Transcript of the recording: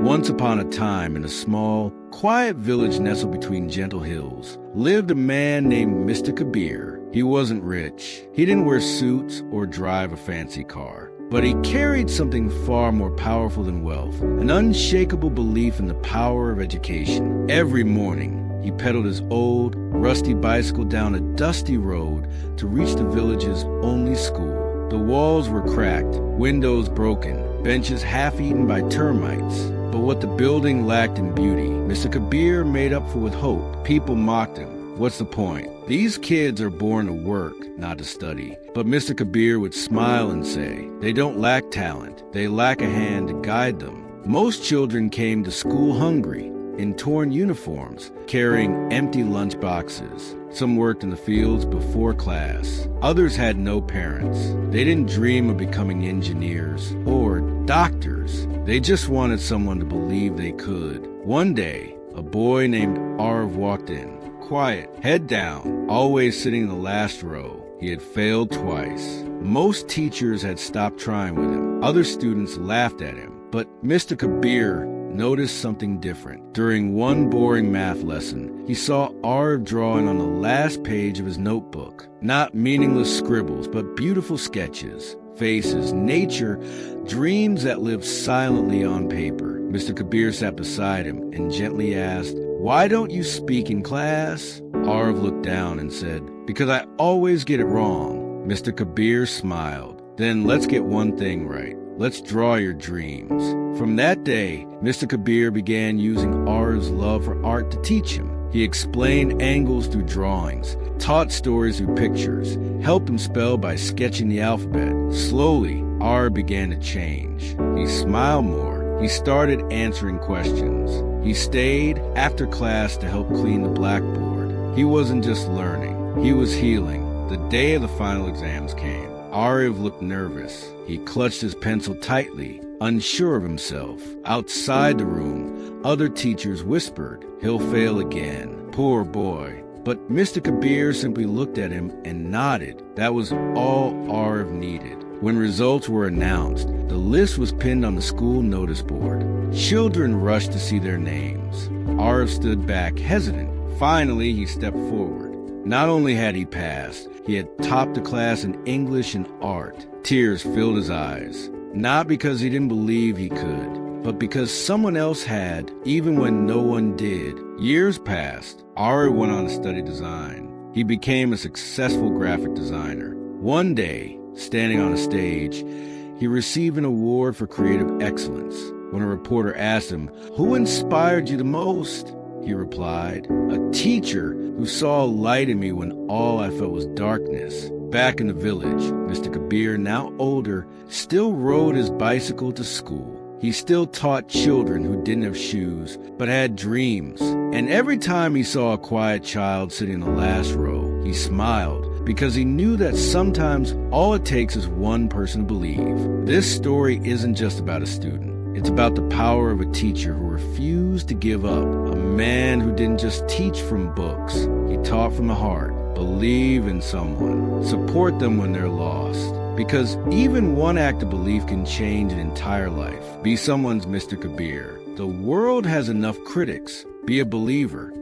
Once upon a time, in a small, quiet village nestled between gentle hills, lived a man named Mr. Kabir. He wasn't rich. He didn't wear suits or drive a fancy car. But he carried something far more powerful than wealth, an unshakable belief in the power of education. Every morning, he pedaled his old, rusty bicycle down a dusty road to reach the village's only school. The walls were cracked, windows broken, benches half-eaten by termites. But what the building lacked in beauty, Mr. Kabir made up for with hope. People mocked him. What's the point? These kids are born to work, not to study. But Mr. Kabir would smile and say, they don't lack talent. They lack a hand to guide them. Most children came to school hungry, in torn uniforms, carrying empty lunch boxes. Some worked in the fields before class. Others had no parents. They didn't dream of becoming engineers or doctors. They just wanted someone to believe they could. One day, a boy named Arv walked in. Quiet, head down, always sitting in the last row. He had failed twice. Most teachers had stopped trying with him. Other students laughed at him. But Mr. Kabir noticed something different. During one boring math lesson, he saw Arv drawing on the last page of his notebook. Not meaningless scribbles, but beautiful sketches, faces, nature, dreams that lived silently on paper. Mr. Kabir sat beside him and gently asked, "Why don't you speak in class?" Arv looked down and said, "Because I always get it wrong." Mr. Kabir smiled. "Then let's get one thing right. Let's draw your dreams." From that day, Mr. Kabir began using Arv's love for art to teach him. He explained angles through drawings, taught stories through pictures, helped him spell by sketching the alphabet. Slowly, Arv began to change. He smiled more. He started answering questions. He stayed after class to help clean the blackboard. He wasn't just learning, he was healing. The day of the final exams came. Arv looked nervous. He clutched his pencil tightly, unsure of himself. Outside the room, other teachers whispered, "He'll fail again. Poor boy." But Mr. Kabir simply looked at him and nodded. That was all Arv needed. When results were announced, the list was pinned on the school notice board. Children rushed to see their names. Arv stood back, hesitant. Finally, he stepped forward. Not only had he passed, he had topped the class in English and art. Tears filled his eyes. Not because he didn't believe he could, but because someone else had, even when no one did. Years passed. Arv went on to study design. He became a successful graphic designer. One day, standing on a stage, he received an award for creative excellence. When a reporter asked him, "Who inspired you the most?" he replied, "A teacher who saw a light in me when all I felt was darkness." Back in the village, Mr. Kabir, now older, still rode his bicycle to school. He still taught children who didn't have shoes, but had dreams. And every time he saw a quiet child sitting in the last row, he smiled, because he knew that sometimes all it takes is one person to believe. This story isn't just about a student. It's about the power of a teacher who refused to give up, a man who didn't just teach from books. He taught from the heart. Believe in someone. Support them when they're lost. Because even one act of belief can change an entire life. Be someone's Mr. Kabir. The world has enough critics. Be a believer.